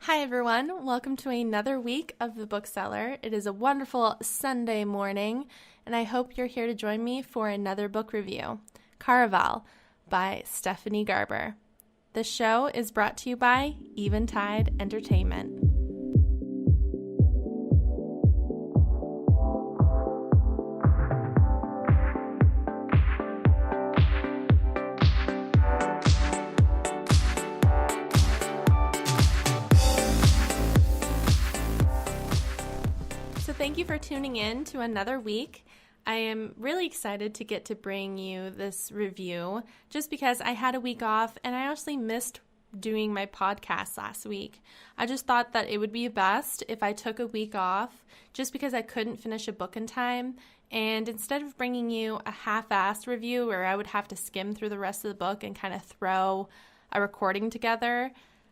Hi everyone, welcome to another week of the Book Cellar. It is a wonderful Sunday morning, and I hope you're here to join me for another book review, Caraval by Stephanie Garber. The show is brought to you by Eventide Entertainment. So thank you for tuning in to another week. I am really excited to get to bring you this review just because I had a week off and I actually missed doing my podcast last week. I just thought that it would be best if I took a week off just because I couldn't finish a book in time, and instead of bringing you a half-assed review where I would have to skim through the rest of the book and kind of throw a recording together,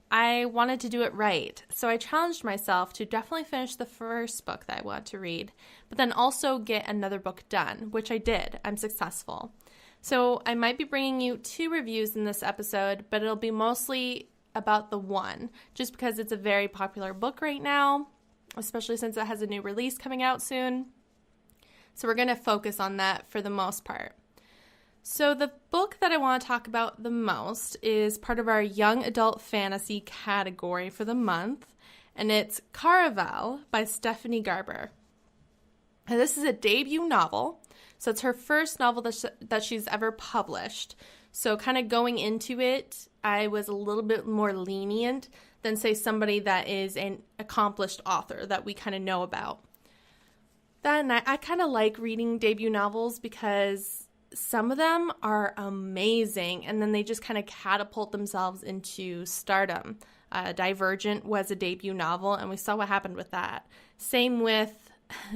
I wanted to do it right. So I challenged myself to definitely finish the first book that I want to read, but then also get another book done, which I did. I'm successful. So I might be bringing you 2 reviews in this episode, but it'll be mostly about the one, just because it's a very popular book right now, especially since it has a new release coming out soon. So we're going to focus on that for the most part. So the book that I want to talk about the most is part of our young adult fantasy category for the month, and it's Caraval by Stephanie Garber. And this is a debut novel, so it's her first novel that she's ever published. So kind of going into it, I was a little bit more lenient than, say, somebody that is an accomplished author that we kind of know about. Then I kind of like reading debut novels because some of them are amazing, and then they just kind of catapult themselves into stardom. Divergent was a debut novel, and we saw what happened with that. Same with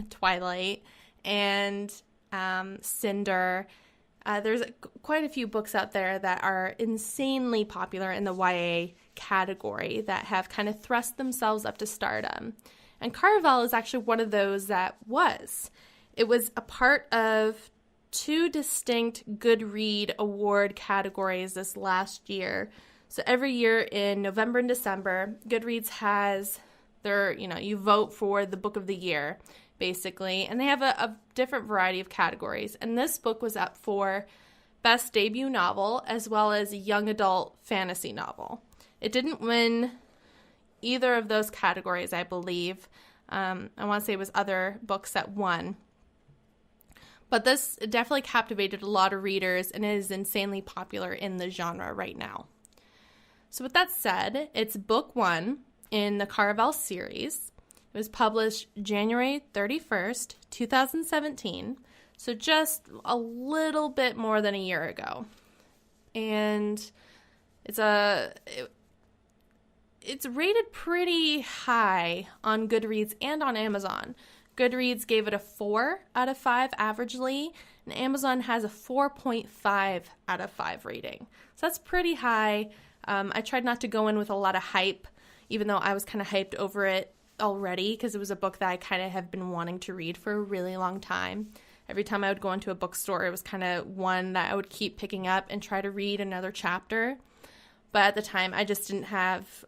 Twilight and Cinder. There's quite a few books out there that are insanely popular in the YA category that have kind of thrust themselves up to stardom. And Caraval is actually one of those that was. It was a part of 2 distinct Goodreads award categories this last year. So every year in November and December, Goodreads has their, you vote for the book of the year, basically. And they have a different variety of categories. And this book was up for Best Debut Novel as well as Young Adult Fantasy Novel. It didn't win either of those categories, I believe. I want to say it was other books that won. But this definitely captivated a lot of readers and is insanely popular in the genre right now. So with that said, it's book 1 in the Caraval series. It was published January 31st, 2017, so just a little bit more than a year ago. And it's rated pretty high on Goodreads and on Amazon. Goodreads gave it a 4 out of 5 averagely, and Amazon has a 4.5 out of 5 rating. So that's pretty high. I tried not to go in with a lot of hype, even though I was kind of hyped over it already, because it was a book that I kind of have been wanting to read for a really long time. Every time I would go into a bookstore, it was kind of one that I would keep picking up and try to read another chapter. But at the time, I just didn't have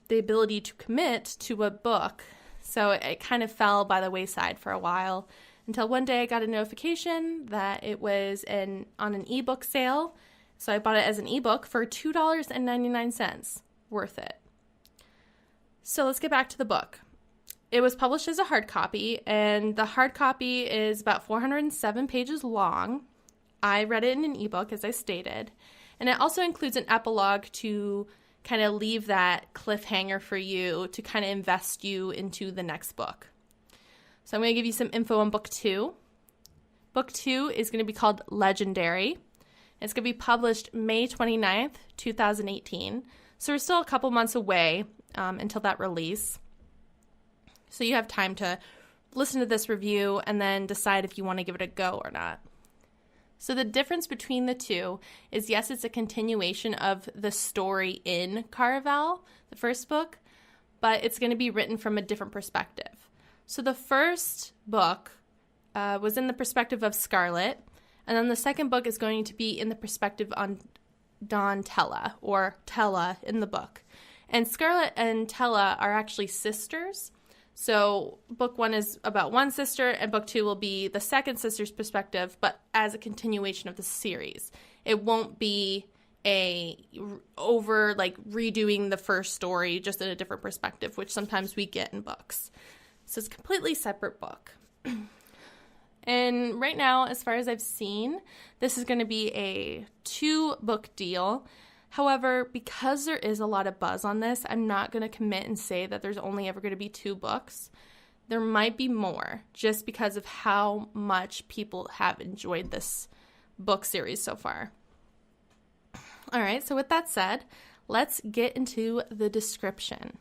the ability to commit to a book. So it kind of fell by the wayside for a while until one day I got a notification that it was on an ebook sale. So I bought it as an ebook for $2.99. Worth it. So let's get back to the book. It was published as a hard copy, and the hard copy is about 407 pages long. I read it in an ebook, as I stated. And it also includes an epilogue to kind of leave that cliffhanger for you to kind of invest you into the next book. So I'm going to give you some info on book 2. Book 2 is going to be called Legendary. It's going to be published May 29th, 2018. So we're still a couple months away until that release. So you have time to listen to this review and then decide if you want to give it a go or not. So the difference between the two is, yes, it's a continuation of the story in Caraval, the first book, but it's going to be written from a different perspective. So the first book was in the perspective of Scarlet, and then the second book is going to be in the perspective on Don Tella, or Tella in the book. And Scarlett and Tella are actually sisters. So book 1 is about one sister, and book 2 will be the second sister's perspective, but as a continuation of the series. It won't be redoing the first story just in a different perspective, which sometimes we get in books. So it's a completely separate book. And right now, as far as I've seen, this is going to be a 2-book deal. However, because there is a lot of buzz on this, I'm not going to commit and say that there's only ever going to be 2 books. There might be more, just because of how much people have enjoyed this book series so far. All right, so with that said, let's get into the description.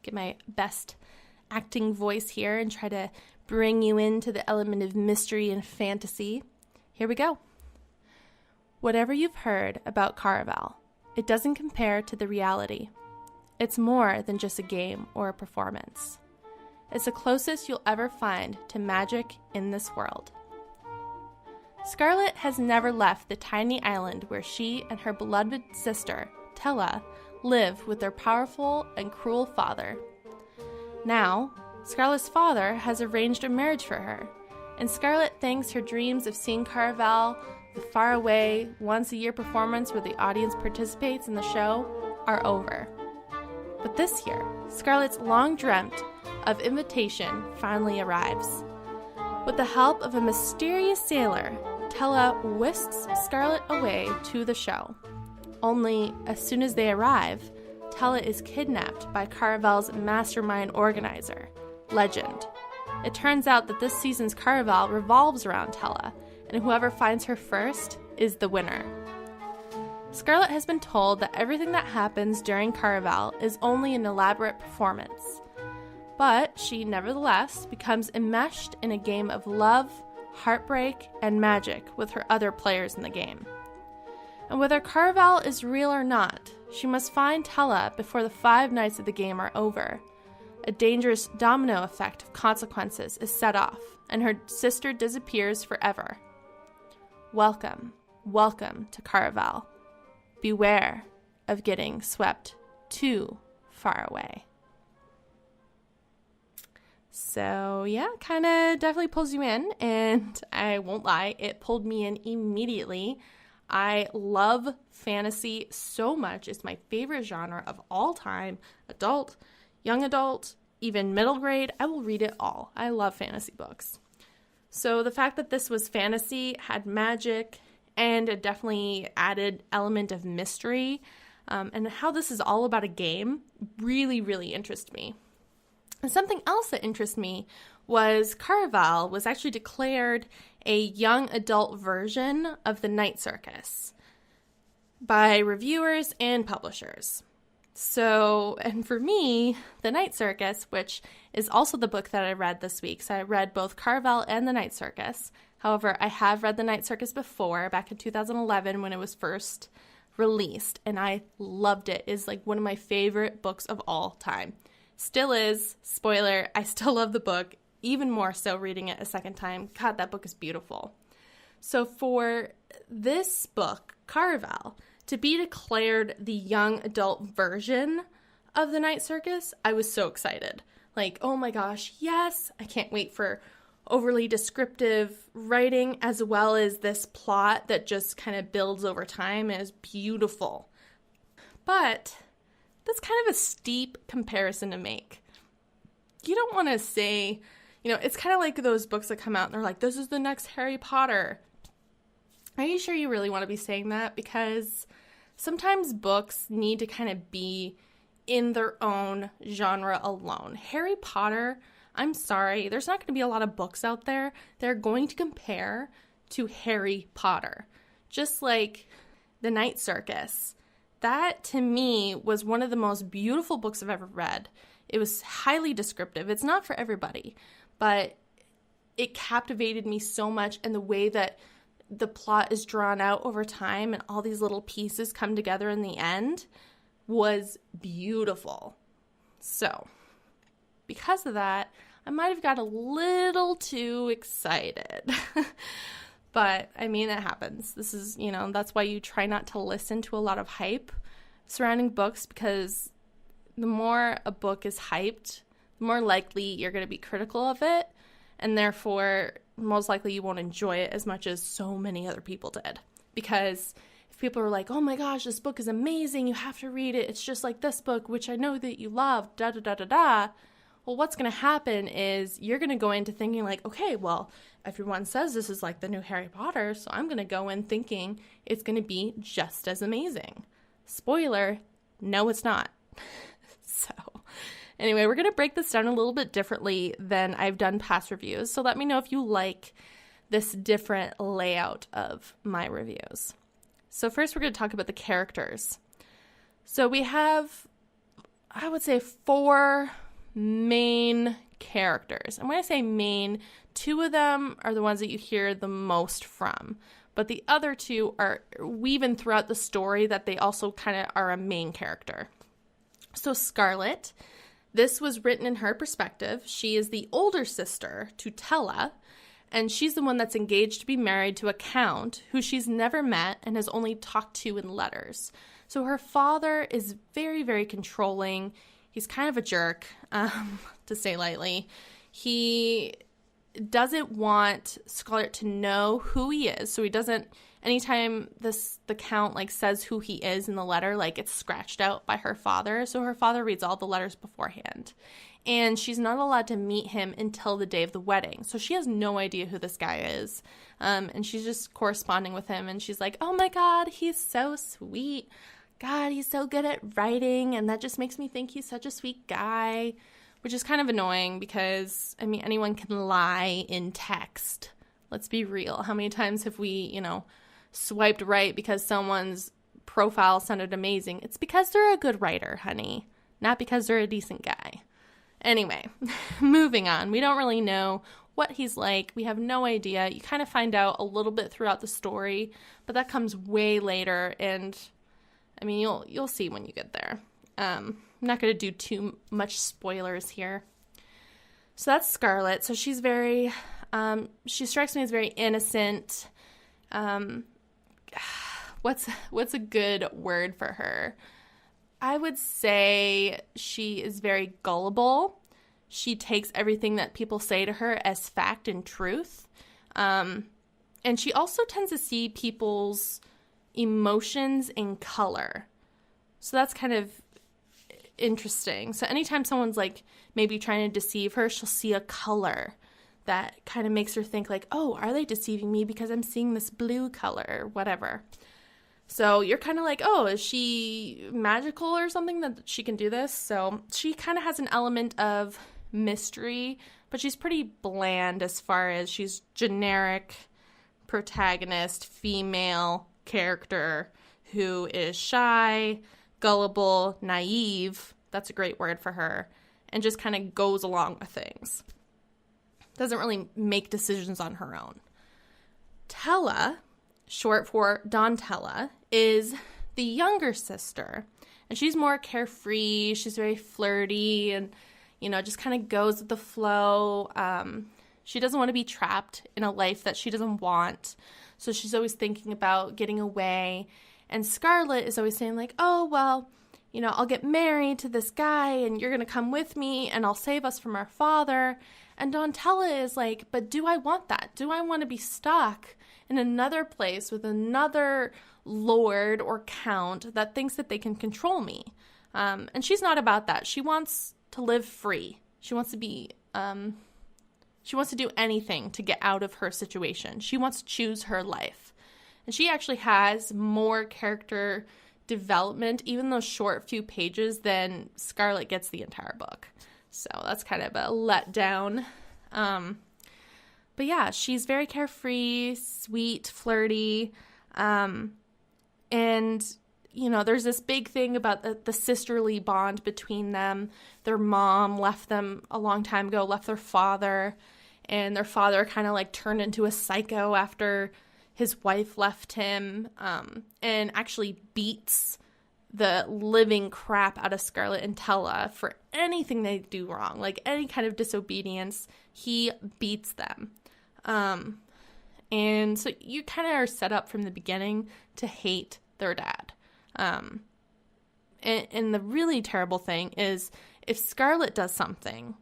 Get my best acting voice here and try to bring you into the element of mystery and fantasy. Here we go. Whatever you've heard about Caraval, it doesn't compare to the reality. It's more than just a game or a performance. It's the closest you'll ever find to magic in this world. Scarlett has never left the tiny island where she and her beloved sister, Tella, live with their powerful and cruel father. Now, Scarlett's father has arranged a marriage for her, and Scarlett thinks her dreams of seeing Caraval, the faraway, once-a-year performance where the audience participates in the show, are over. But this year, Scarlett's long-dreamt of invitation finally arrives. With the help of a mysterious sailor, Tella whisks Scarlett away to the show. Only, as soon as they arrive, Tella is kidnapped by Caraval's mastermind organizer, Legend. It turns out that this season's Caraval revolves around Tella, and whoever finds her first is the winner. Scarlett has been told that everything that happens during Caraval is only an elaborate performance, but she nevertheless becomes enmeshed in a game of love, heartbreak, and magic with her other players in the game. And whether Caraval is real or not, she must find Tella before the 5 nights of the game are over. A dangerous domino effect of consequences is set off, and her sister disappears forever. Welcome, welcome to Caraval. Beware of getting swept too far away. So yeah, kind of definitely pulls you in, and I won't lie, it pulled me in immediately. I love fantasy so much. It's my favorite genre of all time. Adult, young adult, even middle grade. I will read it all. I love fantasy books. So the fact that this was fantasy, had magic, and a definitely added element of mystery, and how this is all about a game really, really interests me. And something else that interests me was Caraval was actually declared a young adult version of the Night Circus by reviewers and publishers. So, and for me, the Night Circus, which is also the book that I read this week, so I read both Caraval and the Night Circus. However, I have read the Night Circus before, back in 2011 when it was first released, and I loved it. It's like one of my favorite books of all time. Still is. Spoiler, I still love the book, even more so reading it a second time. God, that book is beautiful. So for this book, Caraval, to be declared the young adult version of the Night Circus, I was so excited. Like, oh my gosh, yes! I can't wait for overly descriptive writing as well as this plot that just kind of builds over time and is beautiful. But that's kind of a steep comparison to make. You don't want to say, it's kind of like those books that come out and they're like, this is the next Harry Potter. Are you sure you really want to be saying that? Because sometimes books need to kind of be in their own genre alone. Harry Potter, I'm sorry, there's not going to be a lot of books out there that are going to compare to Harry Potter. Just like The Night Circus. That, to me, was one of the most beautiful books I've ever read. It was highly descriptive. It's not for everybody, but it captivated me so much, and the way that the plot is drawn out over time and all these little pieces come together in the end was beautiful. So, because of that, I might have got a little too excited. But, I mean, it happens. This is, that's why you try not to listen to a lot of hype surrounding books because the more a book is hyped, the more likely you're going to be critical of it, and therefore most likely you won't enjoy it as much as so many other people did. Because if people are like, oh my gosh, this book is amazing, you have to read it, it's just like this book, which I know that you love, da da da da da, well, what's going to happen is you're going to go into thinking like, okay, well, everyone says this is like the new Harry Potter, so I'm going to go in thinking it's going to be just as amazing. Spoiler, no, it's not. So anyway, we're going to break this down a little bit differently than I've done past reviews. So let me know if you like this different layout of my reviews. So first we're going to talk about the characters. So we have, I would say, 4 main characters. And when I say main, 2 of them are the ones that you hear the most from. But the other 2 are woven throughout the story that they also kind of are a main character. So Scarlet, this was written in her perspective. She is the older sister to Tella, and she's the one that's engaged to be married to a count who she's never met and has only talked to in letters. So her father is very, very controlling. He's kind of a jerk, to say lightly. He doesn't want Scarlet to know who he is, so he doesn't, anytime the count like says who he is in the letter, like it's scratched out by her father, so her father reads all the letters beforehand. And she's not allowed to meet him until the day of the wedding, so she has no idea who this guy is. And she's just corresponding with him, and she's like, oh my god, he's so sweet. God, he's so good at writing, and that just makes me think he's such a sweet guy, which is kind of annoying because, I mean, anyone can lie in text. Let's be real. How many times have we, swiped right because someone's profile sounded amazing? It's because they're a good writer, honey, not because they're a decent guy. Anyway, moving on. We don't really know what he's like. We have no idea. You kind of find out a little bit throughout the story, but that comes way later, and I mean, you'll see when you get there. I'm not going to do too much spoilers here. So that's Scarlet. So she's very, she strikes me as very innocent. What's a good word for her? I would say she is very gullible. She takes everything that people say to her as fact and truth. And she also tends to see people's emotions in color. So that's kind of interesting. So anytime someone's like maybe trying to deceive her, she'll see a color that kind of makes her think like, oh, are they deceiving me because I'm seeing this blue color or whatever. So you're kind of like, oh, is she magical or something that she can do this? So she kind of has an element of mystery, but she's pretty bland as far as she's generic protagonist, female character who is shy, gullible, naive, that's a great word for her, and just kind of goes along with things. Doesn't really make decisions on her own. Tella, short for Donatella, is the younger sister, and she's more carefree, she's very flirty, and, just kind of goes with the flow. She doesn't want to be trapped in a life that she doesn't want, so she's always thinking about getting away. And Scarlet is always saying like, oh, well, I'll get married to this guy and you're going to come with me and I'll save us from our father. And Donatella is like, but do I want that? Do I want to be stuck in another place with another lord or count that thinks that they can control me? And she's not about that. She wants to live free. She wants to be, she wants to do anything to get out of her situation. She wants to choose her life. And she actually has more character development, even those short few pages, than Scarlet gets the entire book. So that's kind of a letdown. But yeah, she's very carefree, sweet, flirty. And, there's this big thing about the sisterly bond between them. Their mom left them a long time ago, left their father. And their father kind of like turned into a psycho after his wife left him, and actually beats the living crap out of Scarlet and Tella for anything they do wrong, like any kind of disobedience, he beats them. And so you kind of are set up from the beginning to hate their dad. And the really terrible thing is if Scarlet does something,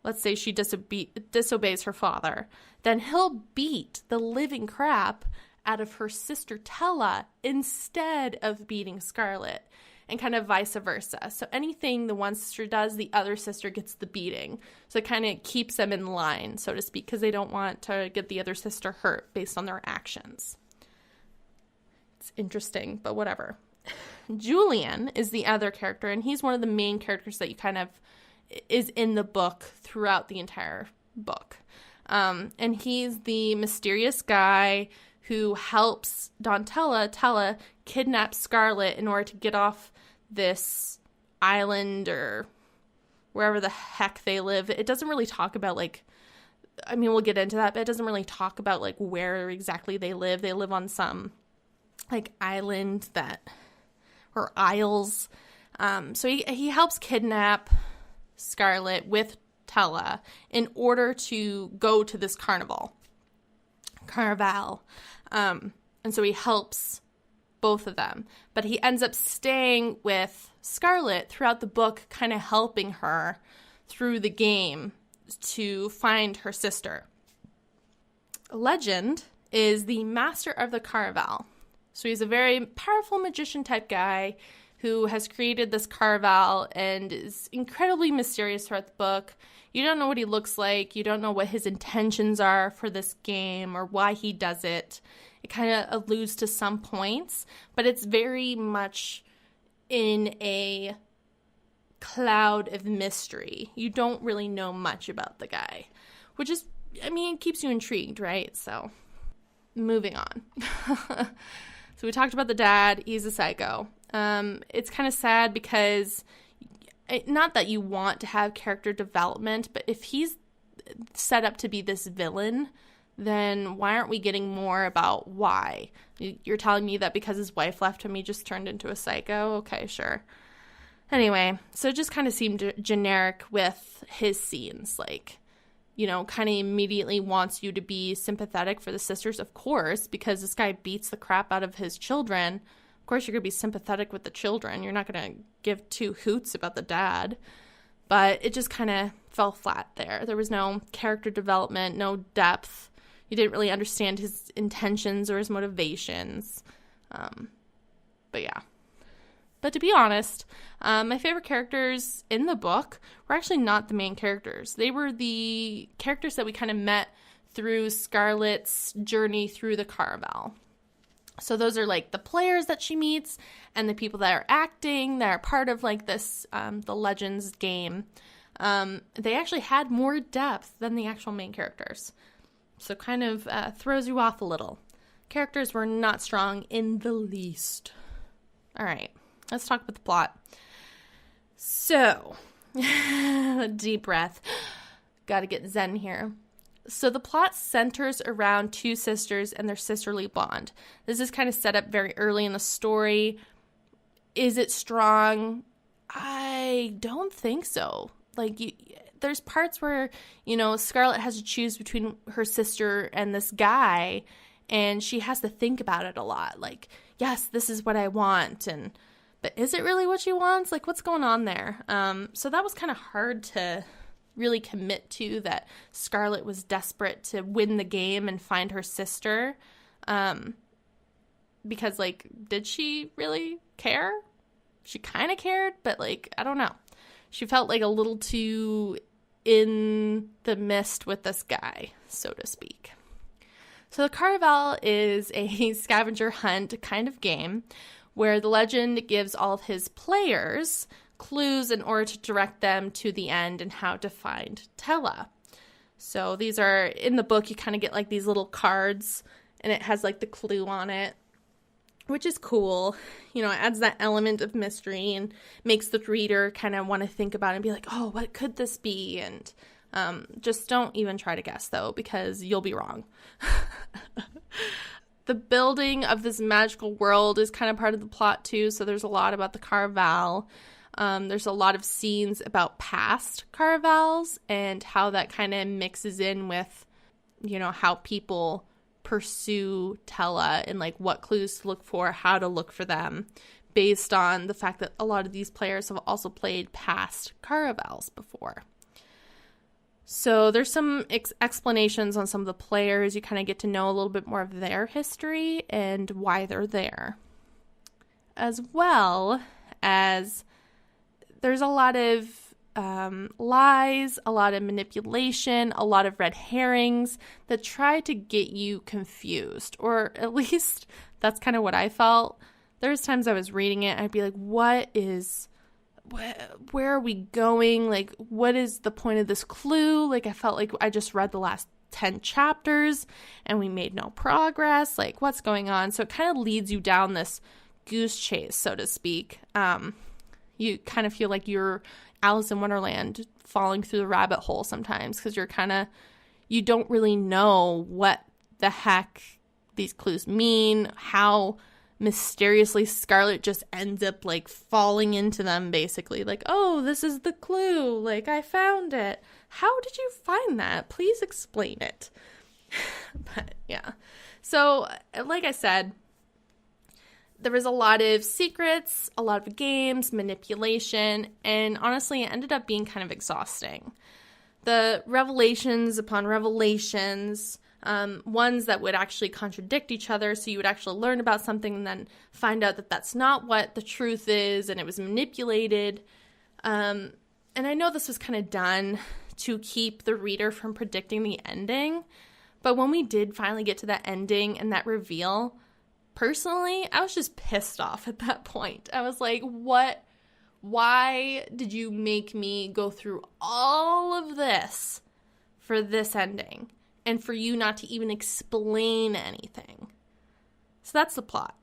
let's say she disobeys her father, then he'll beat the living crap out of her sister Tella instead of beating Scarlet, and kind of vice versa. So anything the one sister does, the other sister gets the beating. So it kind of keeps them in line, so to speak, because they don't want to get the other sister hurt based on their actions. It's interesting, but whatever. Julian is the other character, and he's one of the main characters that you kind of is in the book throughout the entire book. And he's the mysterious guy who helps Tella kidnap Scarlet in order to get off this island or wherever the heck they live. It doesn't really talk about, like, I mean, we'll get into that, but it doesn't really talk about, like, where exactly they live. They live on some, like, island or isles. So he helps kidnap Scarlet with Tella in order to go to this Caraval. And so he helps both of them. But he ends up staying with Scarlet throughout the book, kind of helping her through the game to find her sister. Legend is the master of the Caraval. So he's a very powerful magician type guy who has created this Caraval and is incredibly mysterious throughout the book. You don't know what he looks like. You don't know what his intentions are for this game or why he does it. It kind of alludes to some points, but it's very much in a cloud of mystery. You don't really know much about the guy, which is, I mean, it keeps you intrigued, right? So, moving on. So we talked about the dad. He's a psycho. It's kind of sad because, not that you want to have character development, but if he's set up to be this villain, then why aren't we getting more about why? You're telling me that because his wife left him, he just turned into a psycho? Okay, sure. Anyway, so it just kind of seemed generic with his scenes, like, you know, kind of immediately wants you to be sympathetic for the sisters, of course, because this guy beats the crap out of his children. Of course, you're going to be sympathetic with the children. You're not going to give two hoots about the dad. But it just kind of fell flat there. There was no character development, no depth. You didn't really understand his intentions or his motivations. But yeah. But to be honest, my favorite characters in the book were actually not the main characters. They were the characters that we kind of met through Scarlet's journey through the Caraval. So those are like the players that she meets and the people that are acting, that are part of like this, the Legends game. They actually had more depth than the actual main characters. So kind of throws you off a little. Characters were not strong in the least. All right, let's talk about the plot. So, deep breath. Got to get zen here. So the plot centers around two sisters and their sisterly bond. This is kind of set up very early in the story. Is it strong? I don't think so. Like, there's parts where, you know, Scarlet has to choose between her sister and this guy, and she has to think about it a lot. Like, yes, this is what I want, but is it really what she wants? Like, what's going on there? So that was kind of hard to really commit to, that Scarlet was desperate to win the game and find her sister. Because, like, did she really care? She kind of cared, but, like, I don't know. She felt like a little too in the mist with this guy, so to speak. So the Caraval is a scavenger hunt kind of game where the legend gives all of his players clues in order to direct them to the end and how to find Tella. So these are, in the book, you kind of get like these little cards and it has like the clue on it, which is cool. You know, it adds that element of mystery and makes the reader kind of want to think about it and be like, oh, what could this be? And just don't even try to guess, though, because you'll be wrong. The building of this magical world is kind of part of the plot, too. So there's a lot about the Caraval. There's a lot of scenes about past Caravals and how that kind of mixes in with, you know, how people pursue Tella and like what clues to look for, how to look for them, based on the fact that a lot of these players have also played past Caravals before. So there's some explanations on some of the players. You kind of get to know a little bit more of their history and why they're there. As well as there's a lot of lies, a lot of manipulation, a lot of red herrings that try to get you confused, or at least that's kind of what I felt. There's times I was reading it, I'd be like, where are we going? Like, what is the point of this clue? Like, I felt like I just read the last 10 chapters and we made no progress. Like, what's going on? So it kind of leads you down this goose chase, so to speak. You kind of feel like you're Alice in Wonderland falling through the rabbit hole sometimes, because you don't really know what the heck these clues mean, how mysteriously Scarlet just ends up like falling into them, basically. Like, oh, this is the clue. Like, I found it. How did you find that? Please explain it. But yeah. So, like I said, there was a lot of secrets, a lot of games, manipulation, and honestly, it ended up being kind of exhausting. The revelations upon revelations, ones that would actually contradict each other, so you would actually learn about something and then find out that that's not what the truth is, and it was manipulated. And I know this was kind of done to keep the reader from predicting the ending, but when we did finally get to that ending and that reveal, personally, I was just pissed off at that point. I was like, what? Why did you make me go through all of this for this ending and for you not to even explain anything? So that's the plot.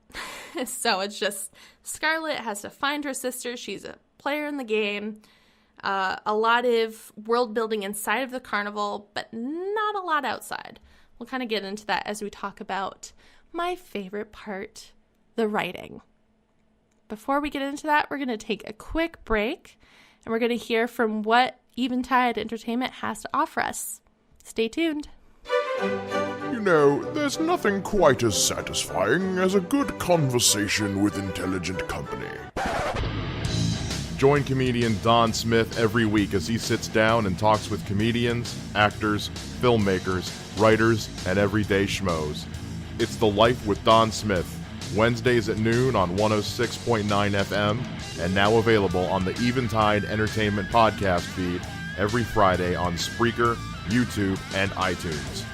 So it's just Scarlet has to find her sister. She's a player in the game. A lot of world building inside of the carnival, but not a lot outside. We'll kind of get into that as we talk about my favorite part, the writing. Before we get into that, we're going to take a quick break, and we're going to hear from what Eventide Entertainment has to offer us. Stay tuned. You know, there's nothing quite as satisfying as a good conversation with intelligent company. Join comedian Don Smith every week as he sits down and talks with comedians, actors, filmmakers, writers, and everyday schmoes. It's The Life with Don Smith, Wednesdays at noon on 106.9 FM, and now available on the Eventide Entertainment podcast feed every Friday on Spreaker, YouTube, and iTunes.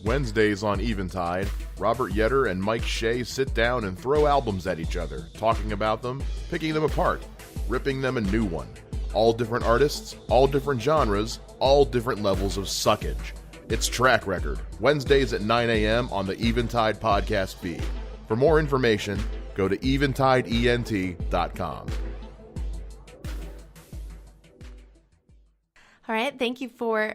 Wednesdays on Eventide, Robert Yetter and Mike Shea sit down and throw albums at each other, talking about them, picking them apart, ripping them a new one. All different artists, all different genres, all different levels of suckage. It's Track Record, Wednesdays at 9 a.m. on the Eventide podcast feed. For more information, go to eventideent.com. All right, thank you for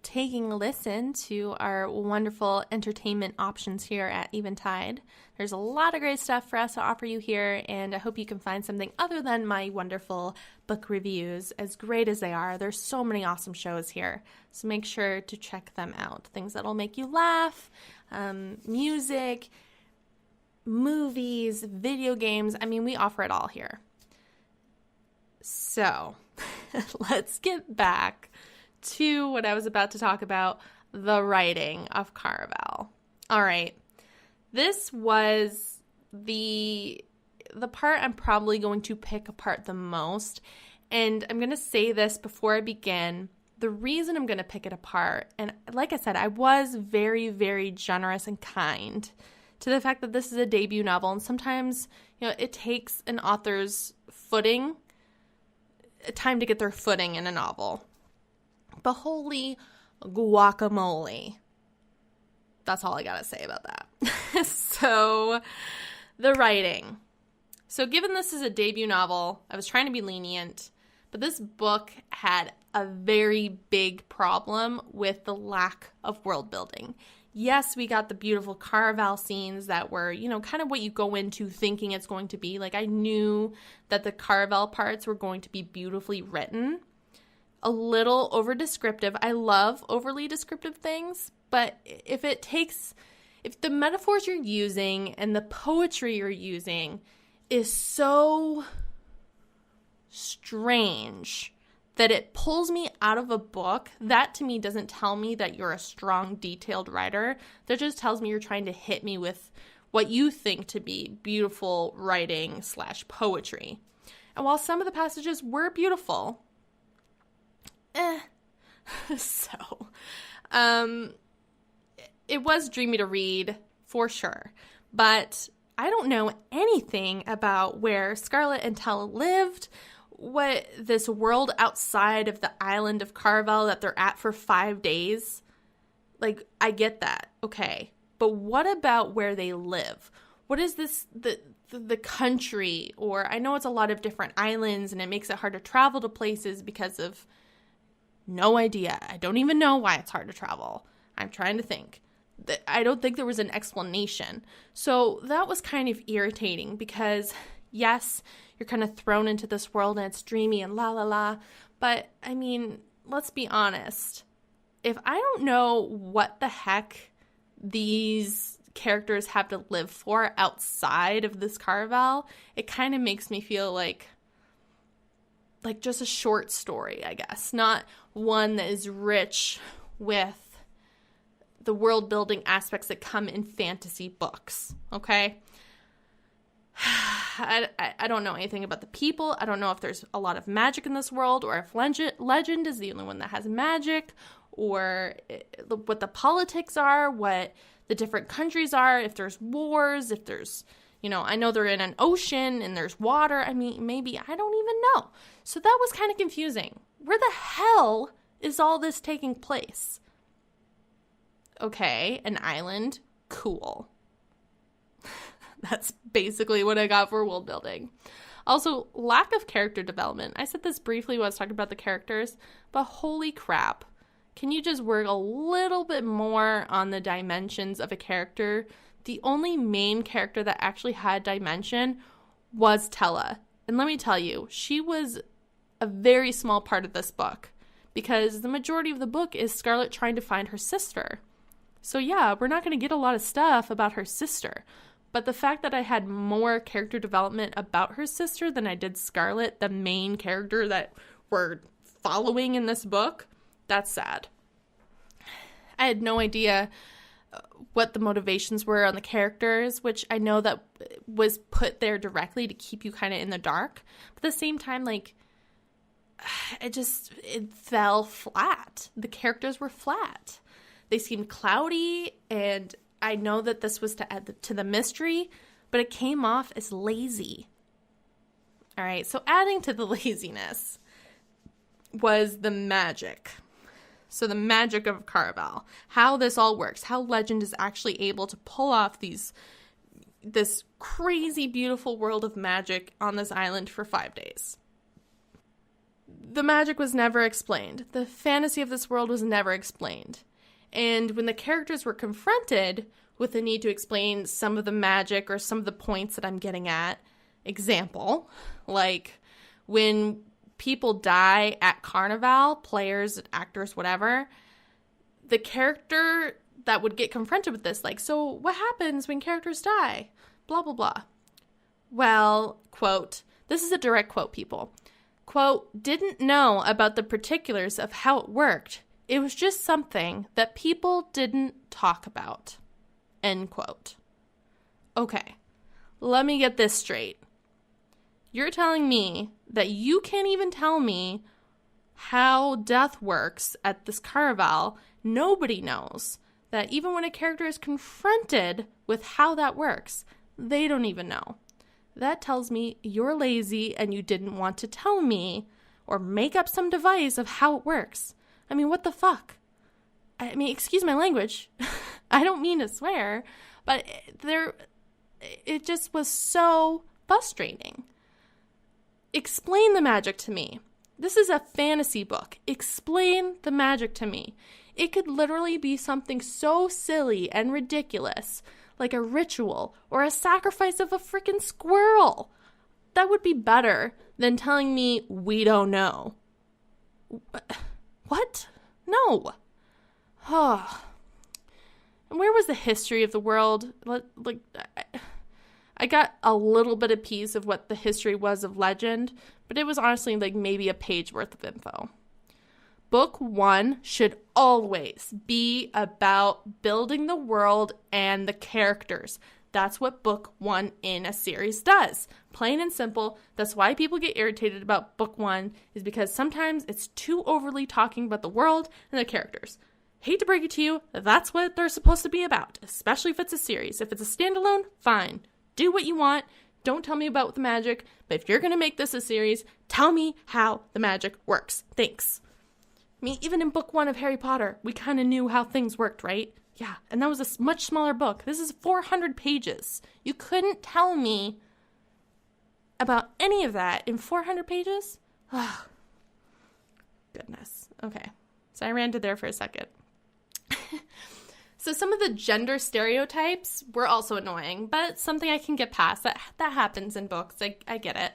taking a listen to our wonderful entertainment options here at Eventide. There's a lot of great stuff for us to offer you here, and I hope you can find something other than my wonderful book reviews, as great as they are. There's so many awesome shows here, so make sure to check them out. Things that'll make you laugh, music, movies, video games. I mean, we offer it all here. So, let's get back to what I was about to talk about, the writing of Caraval. All right. This was the part I'm probably going to pick apart the most. And I'm going to say this before I begin. The reason I'm going to pick it apart, and like I said, I was very, very generous and kind to the fact that this is a debut novel. And sometimes, it takes an author's time to get their footing in a novel. But holy guacamole. That's all I gotta say about that. So, the writing. So, given this is a debut novel, I was trying to be lenient, but this book had a very big problem with the lack of world building. Yes, we got the beautiful Caraval scenes that were, kind of what you go into thinking it's going to be. Like, I knew that the Caraval parts were going to be beautifully written. A little over descriptive. I love overly descriptive things, but if it takes if the metaphors you're using and the poetry you're using is so strange that it pulls me out of a book, that to me doesn't tell me that you're a strong, detailed writer. That just tells me you're trying to hit me with what you think to be beautiful writing / poetry. And while some of the passages were beautiful, so, it was dreamy to read, for sure. But I don't know anything about where Scarlett and Tella lived, what this world outside of the island of Caraval that they're at for 5 days. Like, I get that, okay. But what about where they live? What is this, the country? Or I know it's a lot of different islands and it makes it hard to travel to places because of no idea. I don't even know why it's hard to travel. I'm trying to think. I don't think there was an explanation. So that was kind of irritating because, yes, you're kind of thrown into this world and it's dreamy and la la la. But, I mean, let's be honest. If I don't know what the heck these characters have to live for outside of this Caraval, it kind of makes me feel like just a short story, I guess. Not one that is rich with the world building aspects that come in fantasy books, okay? I don't know anything about the people. I don't know if there's a lot of magic in this world, or if legend is the only one that has magic, or what the politics are, what the different countries are, if there's wars, if there's, I know they're in an ocean and there's water. I mean, maybe, I don't even know. So that was kind of confusing. Where the hell is all this taking place? Okay, an island, cool. That's basically what I got for world building. Also, lack of character development. I said this briefly when I was talking about the characters, but holy crap. Can you just work a little bit more on the dimensions of a character? The only main character that actually had dimension was Tella. And let me tell you, she was a very small part of this book because the majority of the book is Scarlett trying to find her sister. So yeah, we're not going to get a lot of stuff about her sister. But the fact that I had more character development about her sister than I did Scarlett, the main character that we're following in this book, that's sad. I had no idea what the motivations were on the characters, which I know that was put there directly to keep you kind of in the dark. But at the same time, it fell flat. The characters were flat. They seemed cloudy, and I know that this was to add to the mystery, but it came off as lazy. All right, so adding to the laziness was the magic. So the magic of Caraval, how this all works, how Legend is actually able to pull off this crazy, beautiful world of magic on this island for 5 days. The magic was never explained. The fantasy of this world was never explained. And when the characters were confronted with the need to explain some of the magic or some of the points that I'm getting at, example, like when people die at Caraval, players, actors, whatever, the character that would get confronted with this, so what happens when characters die? Blah, blah, blah. Well, quote, this is a direct quote, people. Quote, didn't know about the particulars of how it worked. It was just something that people didn't talk about. End quote. Okay, let me get this straight. You're telling me that you can't even tell me how death works at this Caraval. Nobody knows that even when a character is confronted with how that works, they don't even know. That tells me you're lazy and you didn't want to tell me or make up some device of how it works. I mean, what the fuck? I mean, excuse my language. I don't mean to swear, but it just was so frustrating. Explain the magic to me. This is a fantasy book. Explain the magic to me. It could literally be something so silly and ridiculous, like a ritual or a sacrifice of a freaking squirrel. That would be better than telling me we don't know. What? No. Oh. And where was the history of the world? Like, I got a little bit of piece of what the history was of Legend, but it was honestly like maybe a page worth of info. Book 1 should always be about building the world and the characters. That's what book 1 in a series does. Plain and simple. That's why people get irritated about book 1, is because sometimes it's too overly talking about the world and the characters. Hate to break it to you, that's what they're supposed to be about, especially if it's a series. If it's a standalone, fine. Do what you want. Don't tell me about the magic. But if you're going to make this a series, tell me how the magic works. Thanks. I mean, even in book 1 of Harry Potter, we kind of knew how things worked, right? Yeah, and that was a much smaller book. This is 400 pages. You couldn't tell me about any of that in 400 pages? Oh, goodness. Okay, so I ranted there for a second. So some of the gender stereotypes were also annoying, but something I can get past. That happens in books. I get it.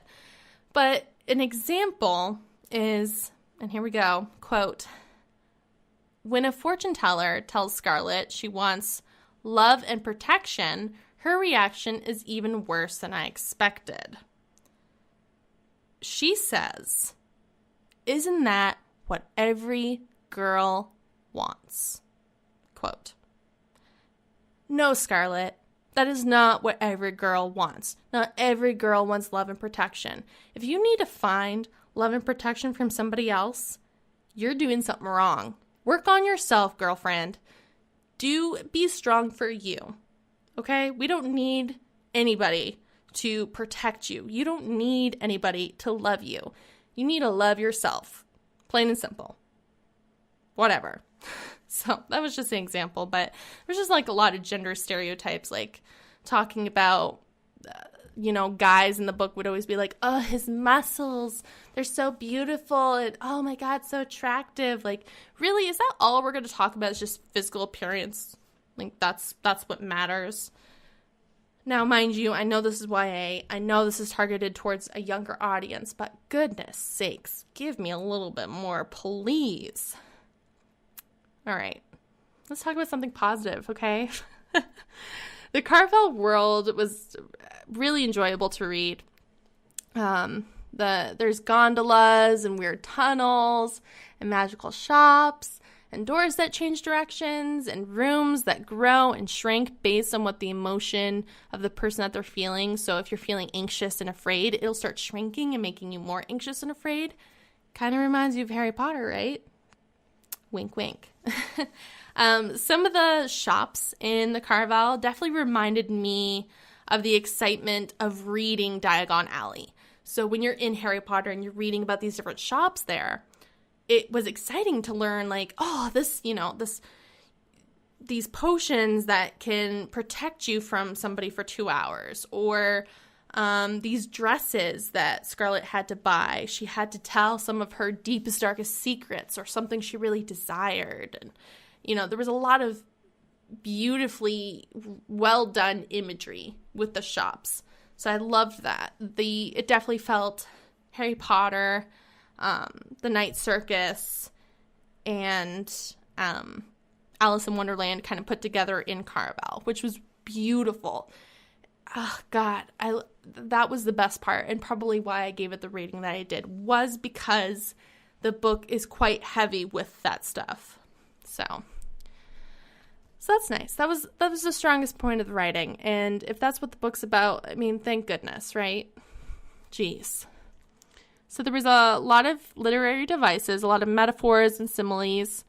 But an example is, and here we go, quote, "When a fortune teller tells Scarlet she wants love and protection, her reaction is even worse than I expected. She says, 'Isn't that what every girl wants?'" Quote. "No, Scarlet, that is not what every girl wants. Not every girl wants love and protection. If you need to find love and protection from somebody else, you're doing something wrong. Work on yourself, girlfriend. Do be strong for you. Okay? We don't need anybody to protect you. You don't need anybody to love you. You need to love yourself. Plain and simple. Whatever." So that was just an example, but there's just like a lot of gender stereotypes, like talking about, guys in the book would always be like, "Oh, his muscles, they're so beautiful, and oh my God, so attractive." Like, really, is that all we're going to talk about is just physical appearance? Like, that's what matters. Now, mind you, I know this is YA. I know this is targeted towards a younger audience, but goodness sakes, give me a little bit more, please. All right, let's talk about something positive, okay? The Caraval world was really enjoyable to read. There's gondolas and weird tunnels and magical shops and doors that change directions and rooms that grow and shrink based on what the emotion of the person that they're feeling. So if you're feeling anxious and afraid, it'll start shrinking and making you more anxious and afraid. Kind of reminds you of Harry Potter, right? Wink, wink. Some of the shops in the Caraval definitely reminded me of the excitement of reading Diagon Alley. So when you're in Harry Potter and you're reading about these different shops there, it was exciting to learn, like, oh, these potions that can protect you from somebody for 2 hours, or these dresses that Scarlet had to buy. She had to tell some of her deepest, darkest secrets or something she really desired. And, there was a lot of beautifully well done imagery with the shops. So I loved that. It definitely felt Harry Potter, the Night Circus, and Alice in Wonderland kind of put together in Caraval, which was beautiful. Oh, God, that was the best part, and probably why I gave it the rating that I did, was because the book is quite heavy with that stuff. So that's nice. That was the strongest point of the writing, and if that's what the book's about, I mean, thank goodness, right? Jeez. So there was a lot of literary devices, a lot of metaphors and similes.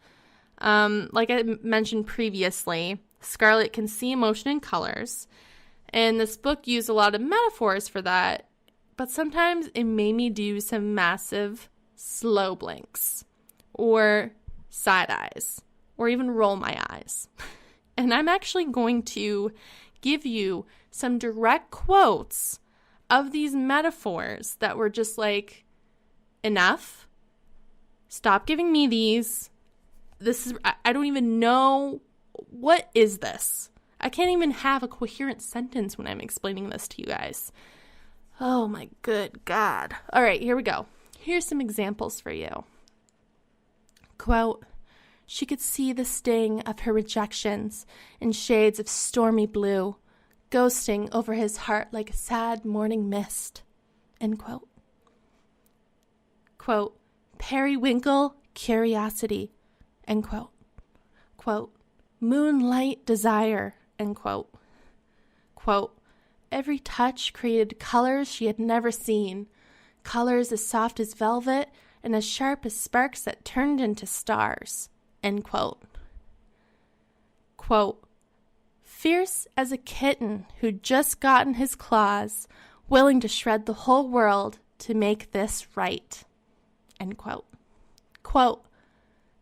Like I mentioned previously, Scarlet can see emotion in colors. And this book used a lot of metaphors for that, but sometimes it made me do some massive slow blinks, or side eyes, or even roll my eyes. And I'm actually going to give you some direct quotes of these metaphors that were just like, enough, stop giving me these. I don't even know, what is this? I can't even have a coherent sentence when I'm explaining this to you guys. Oh my good God. All right, here we go. Here's some examples for you. Quote, She could see the sting of her rejections in shades of stormy blue, ghosting over his heart like a sad morning mist. End quote. Quote, periwinkle curiosity. End quote. Quote, moonlight desire. End quote. Quote, every touch created colors she had never seen, colors as soft as velvet and as sharp as sparks that turned into stars. End quote. Quote, fierce as a kitten who'd just gotten his claws, willing to shred the whole world to make this right. End quote. Quote,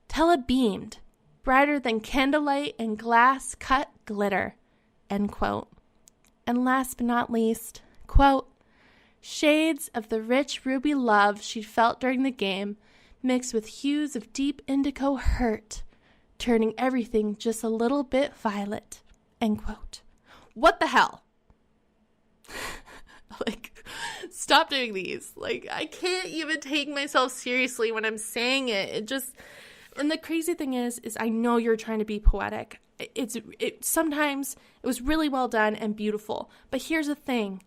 telebeamed, brighter than candlelight and glass-cut glitter. End quote. And last but not least, quote, shades of the rich ruby love she'd felt during the game, mixed with hues of deep indigo hurt, turning everything just a little bit violet. End quote. What the hell? Like, stop doing these. Like, I can't even take myself seriously when I'm saying it. And the crazy thing is I know you're trying to be poetic. Sometimes it was really well done and beautiful. But here's the thing.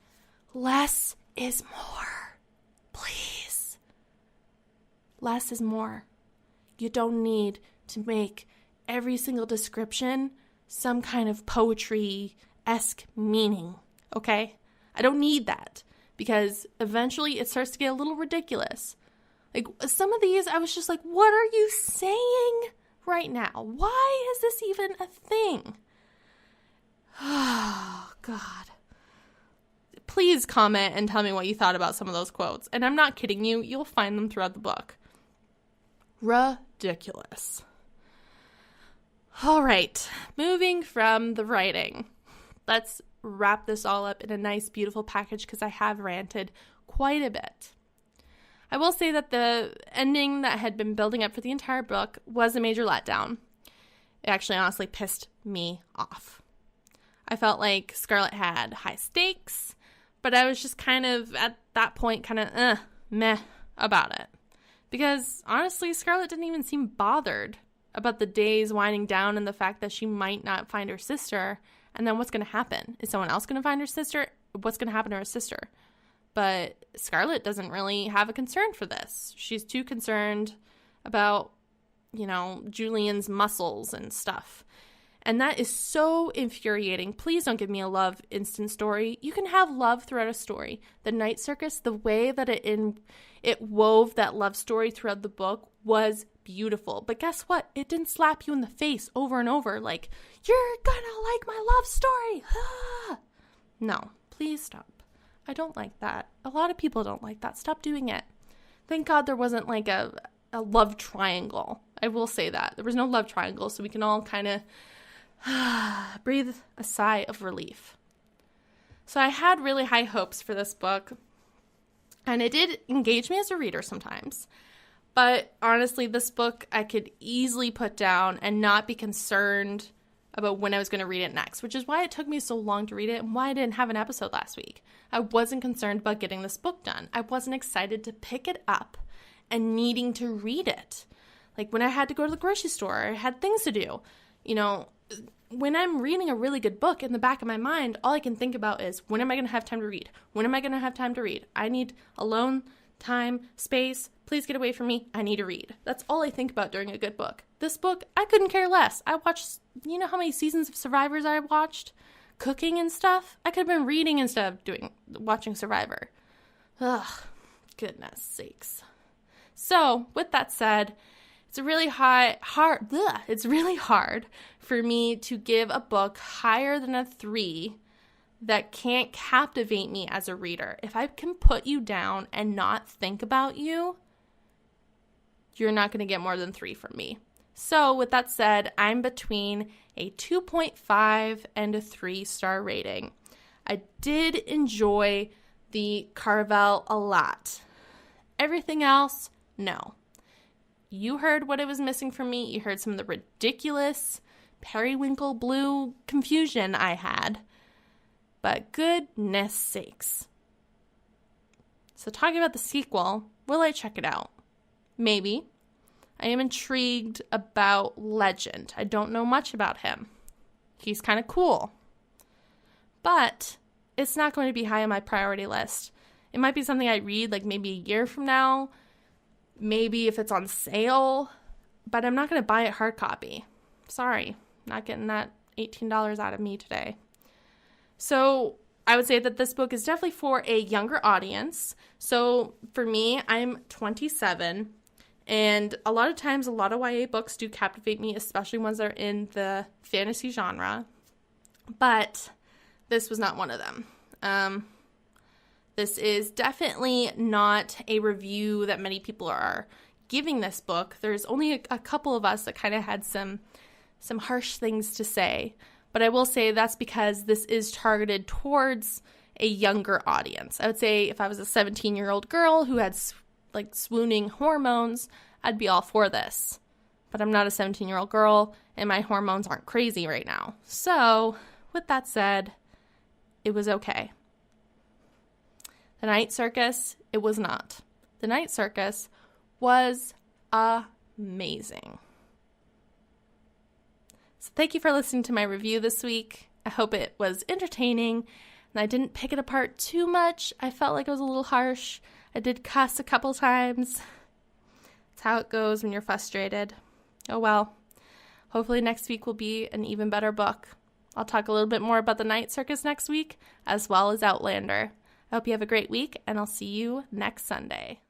Less is more. Please. Less is more. You don't need to make every single description some kind of poetry-esque meaning, okay? I don't need that, because eventually it starts to get a little ridiculous. Like, some of these, I was just like, what are you saying right now? Why is this even a thing? Oh, God. Please comment and tell me what you thought about some of those quotes. And I'm not kidding you. You'll find them throughout the book. Ridiculous. All right. Moving from the writing. Let's wrap this all up in a nice, beautiful package, because I have ranted quite a bit. I will say that the ending that had been building up for the entire book was a major letdown. It actually honestly pissed me off. I felt like Scarlett had high stakes, but I was just kind of, at that point, kind of meh about it. Because honestly, Scarlett didn't even seem bothered about the days winding down and the fact that she might not find her sister. And then what's going to happen? Is someone else going to find her sister? What's going to happen to her sister? But Scarlett doesn't really have a concern for this. She's too concerned about, Julian's muscles and stuff. And that is so infuriating. Please don't give me a love instant story. You can have love throughout a story. The Night Circus, the way that it wove that love story throughout the book was beautiful. But guess what? It didn't slap you in the face over and over like, you're gonna like my love story. Ah! No, please stop. I don't like that. A lot of people don't like that. Stop doing it. Thank God there wasn't like a love triangle. I will say that. There was no love triangle, so we can all kind of breathe a sigh of relief. So I had really high hopes for this book, and it did engage me as a reader sometimes. But honestly, this book I could easily put down and not be concerned about when I was going to read it next, which is why it took me so long to read it and why I didn't have an episode last week. I wasn't concerned about getting this book done. I wasn't excited to pick it up and needing to read it. Like when I had to go to the grocery store, I had things to do. When I'm reading a really good book, in the back of my mind, all I can think about is, when am I going to have time to read? When am I going to have time to read? I need alone time, space. Please get away from me. I need to read. That's all I think about during a good book. This book, I couldn't care less. I watched, how many seasons of Survivors I watched? Cooking and stuff. I could have been reading instead of watching Survivor. Ugh, goodness sakes. So, with that said, it's really it's really hard for me to give a book higher than a 3 that can't captivate me as a reader. If I can put you down and not think about you, you're not going to get more than 3 from me. So with that said, I'm between a 2.5 and a 3-star rating. I did enjoy the Caraval a lot. Everything else, no. You heard what it was missing from me. You heard some of the ridiculous periwinkle blue confusion I had. But goodness sakes. So talking about the sequel, will I check it out? Maybe. I am intrigued about Legend. I don't know much about him. He's kind of cool. But it's not going to be high on my priority list. It might be something I read like maybe a year from now, maybe if it's on sale, but I'm not going to buy it hard copy. Sorry, not getting that $18 out of me today. So I would say that this book is definitely for a younger audience. So for me, I'm 27, and a lot of times a lot of YA books do captivate me, especially ones that are in the fantasy genre, but this was not one of them. This is definitely not a review that many people are giving this book. There's only a couple of us that kind of had some harsh things to say. But I will say that's because this is targeted towards a younger audience. I would say if I was a 17-year-old girl who had like swooning hormones, I'd be all for this. But I'm not a 17-year-old girl, and my hormones aren't crazy right now. So with that said, it was okay. The Night Circus, it was not. The Night Circus was amazing. So thank you for listening to my review this week. I hope it was entertaining and I didn't pick it apart too much. I felt like it was a little harsh. I did cuss a couple times. That's how it goes when you're frustrated. Oh well. Hopefully next week will be an even better book. I'll talk a little bit more about the Night Circus next week, as well as Outlander. I hope you have a great week, and I'll see you next Sunday.